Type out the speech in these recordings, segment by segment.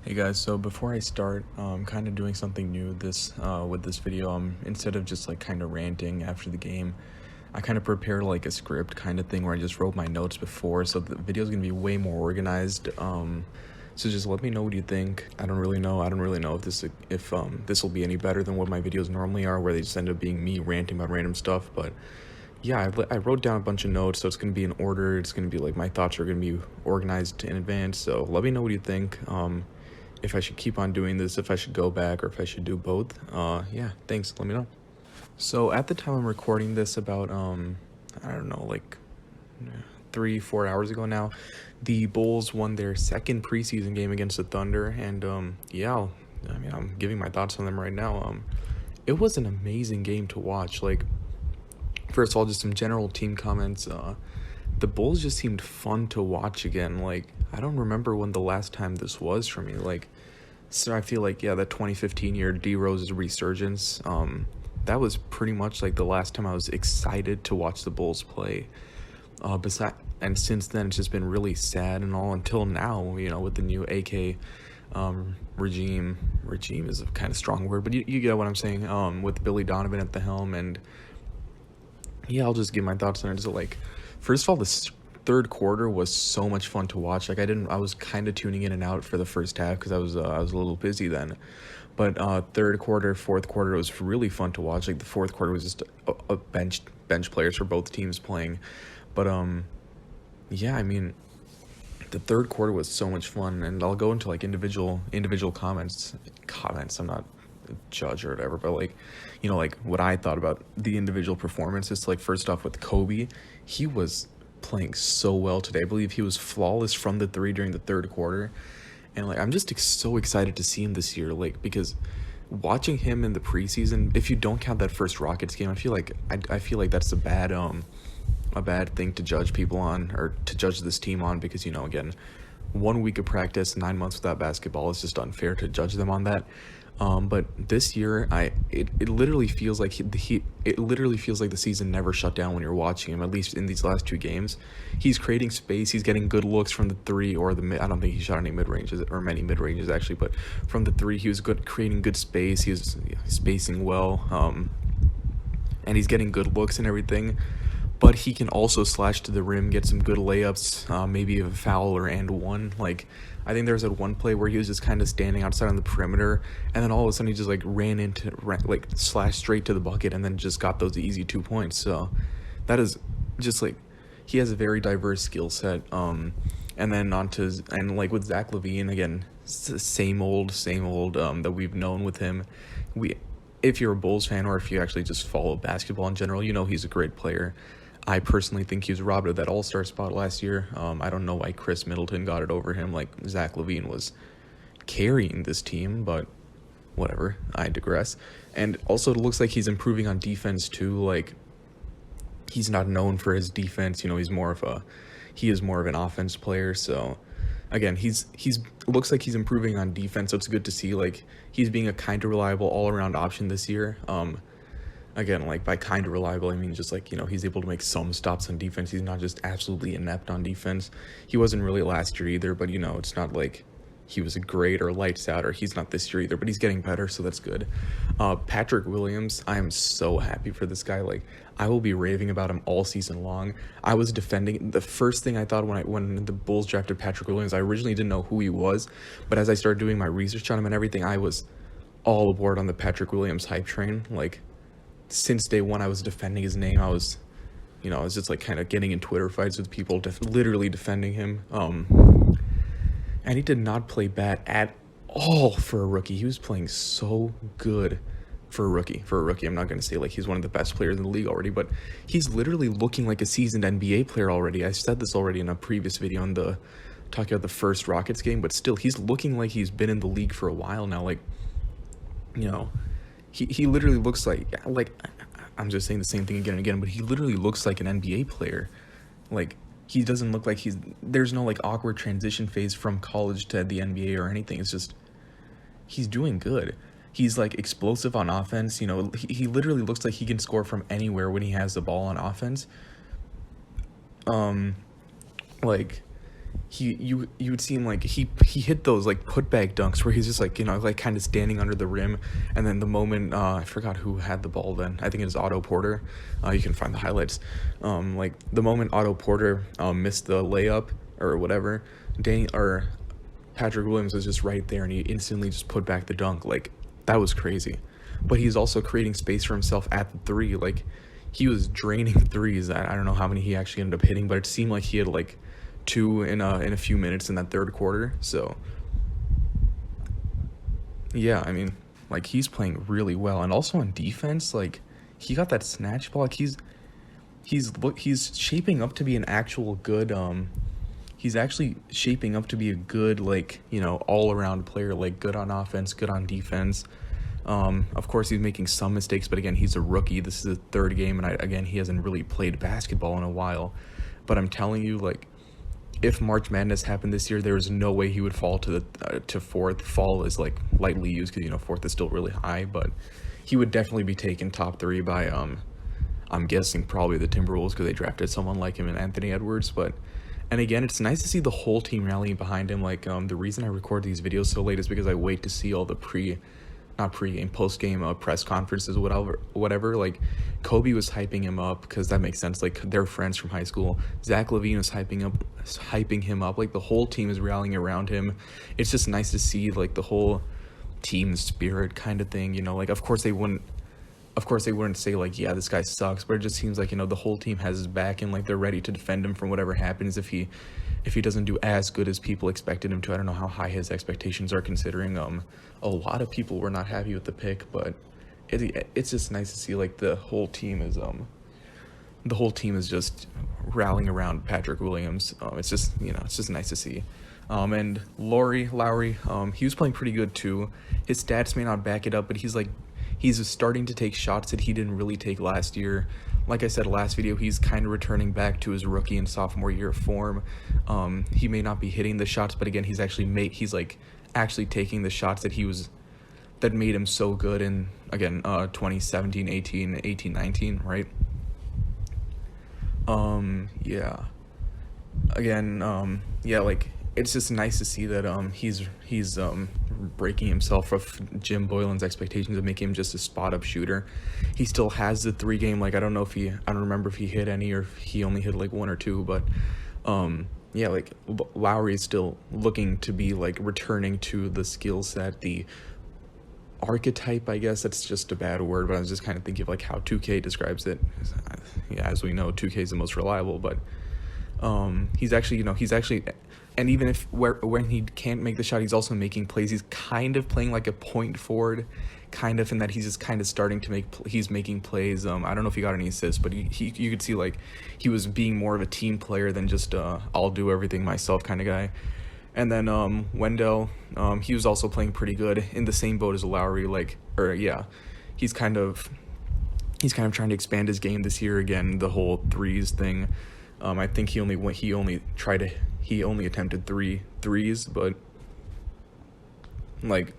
Hey guys, so before I start, I'm kind of doing something new with this video. Instead of just like kind of ranting after the game, I kind of prepared like a script kind of thing where I just wrote my notes before, so the video's gonna be way more organized. So just let me know what you think. I don't really know. I don't really know if this will be any better than what my videos normally are, where they just end up being me ranting about random stuff. But yeah, I wrote down a bunch of notes, so it's gonna be in order. It's gonna be like my thoughts are gonna be organized in advance. So let me know what you think. If I should keep on doing this, if I should go back, or if I should do both. Yeah, thanks. Let me know. So at the time I'm recording this, about I don't know, like 3-4 hours ago now, the Bulls won their second preseason game against the Thunder, and yeah, I'm giving my thoughts on them right now. It was an amazing game to watch. Like, first of all, just some general team comments. The Bulls just seemed fun to watch again. Like, I don't remember when the last time this was for me. Like, so I feel like, yeah, that 2015 year D Rose's resurgence, that was pretty much like the last time I was excited to watch the Bulls play. And since then, it's just been really sad and all until now, with the new AK regime. Regime is a kind of strong word, but you get what I'm saying, with Billy Donovan at the helm. And yeah, I'll just give my thoughts on it. So, like, first of all, this third quarter was so much fun to watch. Like, I was kind of tuning in and out for the first half because I was a little busy then. But third quarter, fourth quarter was really fun to watch. Like, the fourth quarter was just a bench players for both teams playing. But yeah, I mean, the third quarter was so much fun, and I'll go into like individual comments. I'm not a judge or whatever, but like, like what I thought about the individual performances. Like, first off, with Kobe, he was playing so well today. I believe he was flawless from the three during the third quarter, and like, I'm just so excited to see him this year. Like, because watching him in the preseason, if you don't count that first Rockets game, I feel like that's a bad thing to judge people on, or to judge this team on, because again, 1 week of practice, 9 months without basketball, it's just unfair to judge them on that. But this year, it literally feels like it literally feels like the season never shut down when you're watching him. At least in these last two games, he's creating space. He's getting good looks from the three or the mid. I don't think he shot any mid ranges, or many mid ranges actually, but from the three, he was good, creating good space. He was spacing well, and he's getting good looks and everything. But he can also slash to the rim, get some good layups, maybe a foul or and one. Like, I think there was that one play where he was just kind of standing outside on the perimeter, and then all of a sudden he just like slashed straight to the bucket, and then just got those easy 2 points. So that is just like, he has a very diverse skill set. And then and like with Zach LaVine, again, same old that we've known with him. If you're a Bulls fan, or if you actually just follow basketball in general, he's a great player. I personally think he was robbed of that all-star spot last year. I don't know why Chris Middleton got it over him. Like, Zach LaVine was carrying this team, but whatever. I digress. And also, it looks like he's improving on defense too. Like, he's not known for his defense. He is more of an offense player. So again, he's looks like he's improving on defense. So it's good to see. Like, he's being a kind of reliable all-around option this year. Again, like, by kind of reliable, I mean just like, he's able to make some stops on defense. He's not just absolutely inept on defense. He wasn't really last year either, but it's not like he was great or lights out, or he's not this year either, but he's getting better, so that's good. Patrick Williams, I am so happy for this guy. Like, I will be raving about him all season long. I was defending. The first thing I thought when the Bulls drafted Patrick Williams, I originally didn't know who he was, but as I started doing my research on him and everything, I was all aboard on the Patrick Williams hype train. Like, since day one, I was defending his name. I was just like kind of getting in Twitter fights with people, literally defending him. And he did not play bad at all for a rookie. He was playing so good for a rookie. I'm not going to say like he's one of the best players in the league already, but he's literally looking like a seasoned NBA player already. I said this already in a previous video talking about the first Rockets game, but still, he's looking like he's been in the league for a while now. Like, he literally looks like I'm just saying the same thing again and again, but he literally looks like an NBA player. Like, he doesn't look like there's no like awkward transition phase from college to the NBA or anything. It's just, he's doing good. He's like explosive on offense. He literally looks like he can score from anywhere when he has the ball on offense. Like, you would see him like he hit those like putback dunks where he's just like, you know, like kind of standing under the rim, and then the moment I forgot who had the ball then. I think it was Otto Porter. You can find the highlights. Like the moment Otto Porter missed the layup or whatever, Patrick Williams was just right there and he instantly just put back the dunk. Like that was crazy. But he's also creating space for himself at the three. Like he was draining threes. I don't know how many he actually ended up hitting, but it seemed like he had like two in a few minutes in that third quarter. So yeah, I mean, like he's playing really well, and also on defense, like he got that snatch ball. Like he's shaping up to be an actual good he's actually shaping up to be a good, like, you know, all around player, like good on offense, good on defense. Of course he's making some mistakes, but again, he's a rookie. This is his third game, and again, he hasn't really played basketball in a while. But I'm telling you, like, if March Madness happened this year, there is no way he would fall to the to fourth. Fall is like lightly used because, you know, fourth is still really high, but he would definitely be taken top three by I'm guessing probably the Timberwolves because they drafted someone like him in Anthony Edwards. But and again, it's nice to see the whole team rallying behind him. Like the reason I record these videos so late is because I wait to see all the not pre-game, post-game press conferences, whatever. Like Kobe was hyping him up because that makes sense. Like they're friends from high school. Zach LaVine was hyping him up. Like the whole team is rallying around him. It's just nice to see like the whole team spirit kind of thing. You know, like of course they wouldn't say like, yeah, this guy sucks, but it just seems like, you know, the whole team has his back and like they're ready to defend him from whatever happens if he doesn't do as good as people expected him to. I don't know how high his expectations are, considering a lot of people were not happy with the pick, but it's just nice to see like the whole team is just rallying around Patrick Williams. It's just, you know, it's just nice to see. And Lowry, he was playing pretty good too. His stats may not back it up, but he's starting to take shots that he didn't really take last year. Like I said last video, he's kind of returning back to his rookie and sophomore year form. He may not be hitting the shots, but again, he's actually taking the shots that made him so good in, again, 2017, 18, 19, right? Yeah. Again, yeah, like it's just nice to see that he's breaking himself off Jim Boylan's expectations of making him just a spot up shooter. He still has the 3-game, like I don't remember if he hit any or if he only hit like one or two, but yeah, like Lowry is still looking to be like returning to the skill set, the archetype, I guess that's just a bad word, but I was just kind of thinking of like how 2K describes it. Yeah, as we know, 2K is the most reliable, but he's actually, and even if when he can't make the shot, he's also making plays. He's kind of playing like a point forward, kind of, in that he's just kind of starting to he's making plays. I don't know if he got any assists, but you could see like he was being more of a team player than just I'll do everything myself kind of guy. And then Wendell, he was also playing pretty good, in the same boat as Lowry. He's kind of trying to expand his game this year again. The whole threes thing. I think he only attempted 3 threes, but like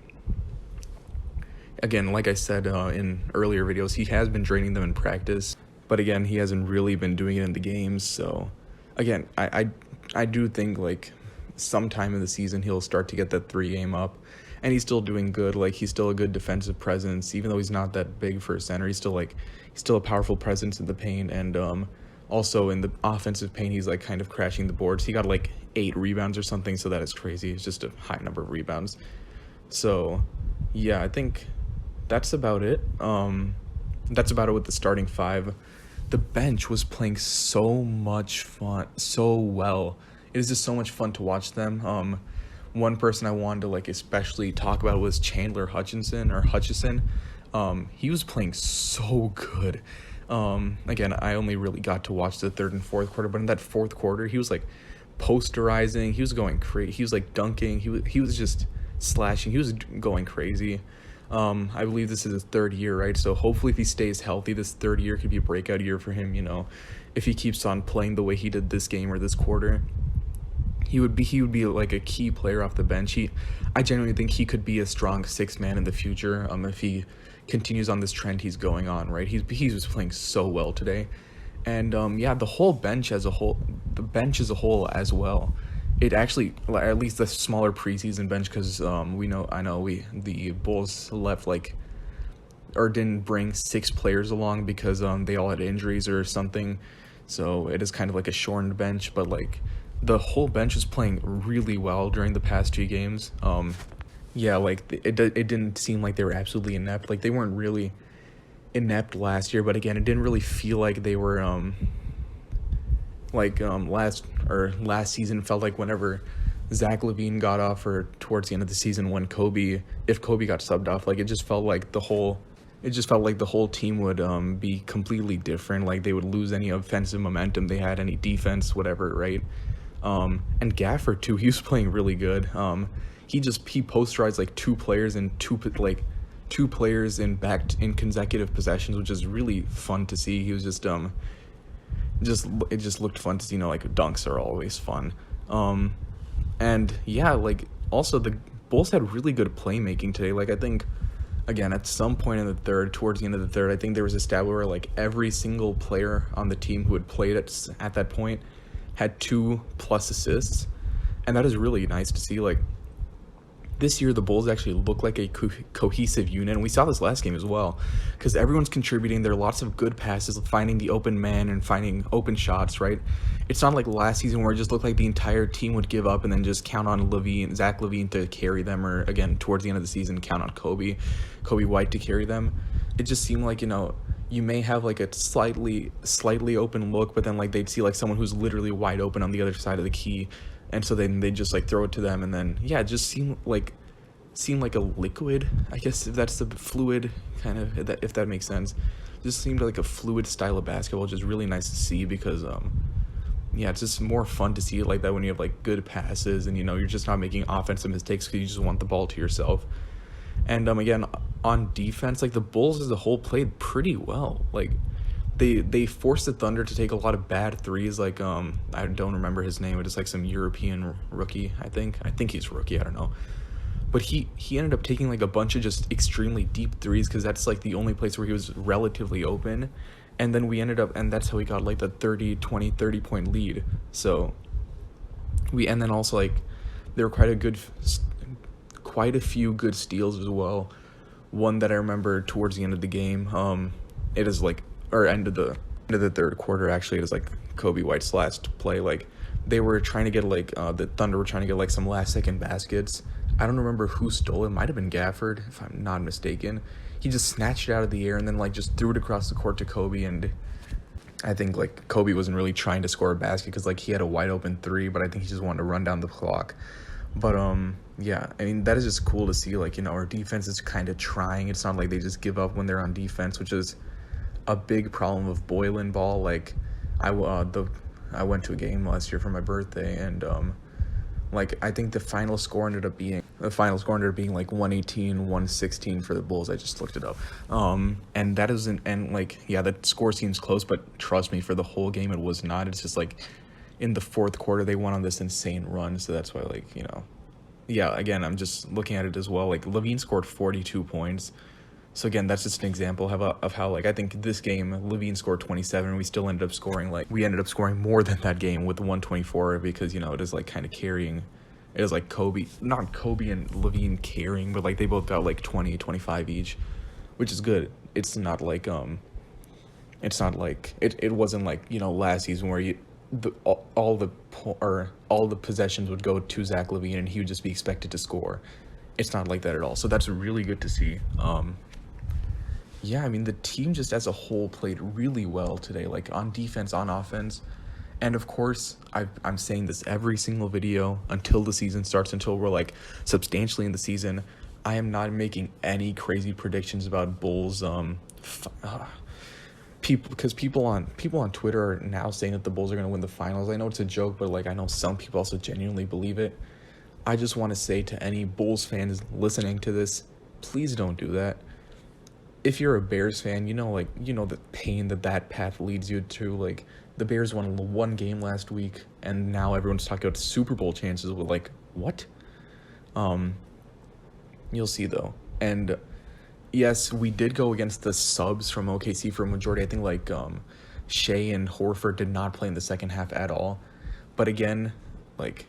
again, like I said in earlier videos, he has been draining them in practice, but again, he hasn't really been doing it in the games. So again, I do think like sometime in the season he'll start to get that 3-game up, and he's still doing good. Like he's still a good defensive presence, even though he's not that big for a center. He's still a powerful presence in the paint, and also in the offensive paint, he's like kind of crashing the boards. He got like 8 rebounds or something, so that is crazy. It's just a high number of rebounds. So yeah, I think that's about it. That's about it with the starting 5. The bench was playing so much fun, so well. It is just so much fun to watch them. One person I wanted to like especially talk about was Chandler Hutchison. He was playing so good. Again, I only really got to watch the third and fourth quarter, but in that fourth quarter, he was like posterizing, he was going crazy, he was like dunking, he was just slashing, he was going crazy. I believe this is his 3rd year, right? So hopefully if he stays healthy, this 3rd year could be a breakout year for him, you know. If he keeps on playing the way he did this game or this quarter, he would be like a key player off the bench. I genuinely think he could be a strong 6th man in the future, if he continues on this trend he's going on, right? He was playing so well today. And yeah, the bench as a whole as well it actually, at least the smaller preseason bench, because the Bulls left like, or didn't bring 6 players along because they all had injuries or something, so it is kind of like a shortened bench. But like the whole bench was playing really well during the past 2 games. Yeah, like it didn't seem like they were absolutely inept. Like they weren't really inept last year, but again, it didn't really feel like they were last season felt like whenever Zach LaVine got off, or towards the end of the season when if Kobe got subbed off, like it just felt like the whole team would be completely different. Like they would lose any offensive momentum they had, any defense, whatever, right? And Gafford too, he was playing really good. He posterized like two players in consecutive possessions, which is really fun to see. He was it just looked fun to see. Like dunks are always fun. And yeah, like also the Bulls had really good playmaking today. Like I think, again, at some point in the third, towards the end of the third, I think there was a stat where like every single player on the team who had played at that point had 2+ assists, and that is really nice to see. Like this year, the Bulls actually look like a cohesive unit, and we saw this last game as well, because everyone's contributing. There are lots of good passes, finding the open man and finding open shots, right? It's not like last season where it just looked like the entire team would give up and then just count on Zach LaVine to carry them, or again, towards the end of the season, count on Kobe White to carry them. It just seemed like, you may have like a slightly open look, but then like they'd see like someone who's literally wide open on the other side of the key, and so then they just like throw it to them, and then yeah, it just seemed like a liquid, I guess, if that's the fluid kind of, if that makes sense. Just seemed like a fluid style of basketball, which is really nice to see, because yeah, it's just more fun to see it like that when you have like good passes and you're just not making offensive mistakes because you just want the ball to yourself. And again, on defense, like the Bulls as a whole played pretty well. Like they forced the Thunder to take a lot of bad threes. Like I don't remember his name, but it's like some European rookie. I think he's a rookie. I don't know, but he ended up taking like a bunch of just extremely deep threes, because that's like the only place where he was relatively open. And then and that's how we got like the 30 point lead. So and then also like there were quite a few good steals as well. One that I remember towards the end of the game, it is like, or end of the third quarter actually, it is like Kobe White's last play. Like they were trying to get like the Thunder were trying to get like some last second baskets. I don't remember who stole it. Might have been Gafford, if I'm not mistaken. He just snatched it out of the air and then like just threw it across the court to Kobe, and I think like Kobe wasn't really trying to score a basket because like he had a wide open 3, but I think he just wanted to run down the clock. But yeah, I mean, that is just cool to see. Like, our defense is kind of trying. It's not like they just give up when they're on defense, which is a big problem of Boylan ball. Like I went to a game last year for my birthday, and like I think the final score ended up being like 118-116 for the Bulls. I just looked it up. And that isn't, and like, yeah, that score seems close, but trust me, for the whole game it was not. It's just like in the fourth quarter they went on this insane run, so that's why, like, yeah, again, I'm just looking at it as well. Like LaVine scored 42 points. So again, that's just an example of how like I think this game LaVine scored 27, and we still ended up scoring more than that game with 124, because it is like kind of carrying. It is like not Kobe and LaVine carrying, but like they both got like 20, 25 each, which is good. It wasn't like last season where all the possessions would go to Zach LaVine and he would just be expected to score. It's not like that at all. So that's really good to see. Yeah, I mean, the team just as a whole played really well today, like on defense, on offense. And of course, I'm saying this every single video until the season starts, until we're like substantially in the season. I am not making any crazy predictions about Bulls. People on Twitter are now saying that the Bulls are going to win the finals. I know it's a joke, but like I know some people also genuinely believe it. I just want to say to any Bulls fans listening to this, please don't do that. If you're a Bears fan, the pain that path leads you to. Like, the Bears won one game last week, and now everyone's talking about Super Bowl chances. With like, what? You'll see though. And yes, we did go against the subs from OKC for a majority. I think like Shea and Horford did not play in the second half at all. But again, like,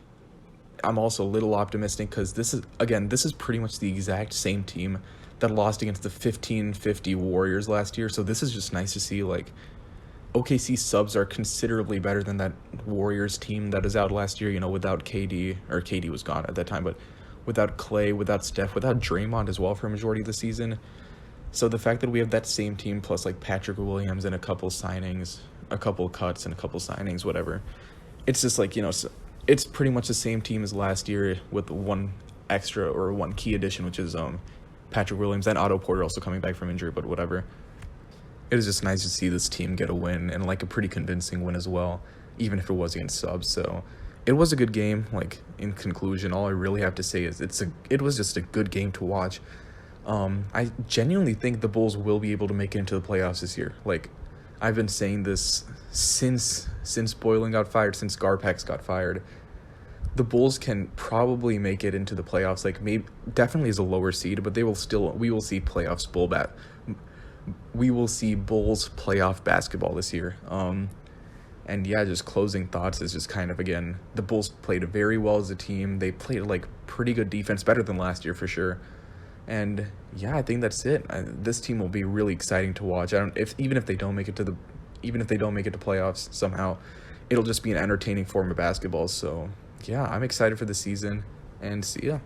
I'm also a little optimistic because this is pretty much the exact same team that lost against the 15-50 Warriors last year. So this is just nice to see, like, OKC subs are considerably better than that Warriors team that is out last year, without KD, or KD was gone at that time, but without Clay, without Steph, without Draymond as well for a majority of the season. So the fact that we have that same team plus like Patrick Williams and a couple signings, a couple cuts and a couple signings, whatever, it's just like, it's pretty much the same team as last year with one extra or one key addition, which is Patrick Williams and Otto Porter also coming back from injury, but whatever. It is just nice to see this team get a win, and like a pretty convincing win as well, even if it was against subs. So it was a good game. Like, in conclusion, all I really have to say is it was just a good game to watch. I genuinely think the Bulls will be able to make it into the playoffs this year. Like, I've been saying this since Boylan got fired, since Garpax got fired. The Bulls can probably make it into the playoffs. Like, maybe definitely as a lower seed, but we will see we will see Bulls playoff basketball this year. And yeah, just closing thoughts is just kind of, again, the Bulls played very well as a team. They played like pretty good defense, better than last year for sure. And yeah, I think that's it. This team will be really exciting to watch. Even if they don't make it to playoffs somehow, it'll just be an entertaining form of basketball. So yeah, I'm excited for the season, and see ya.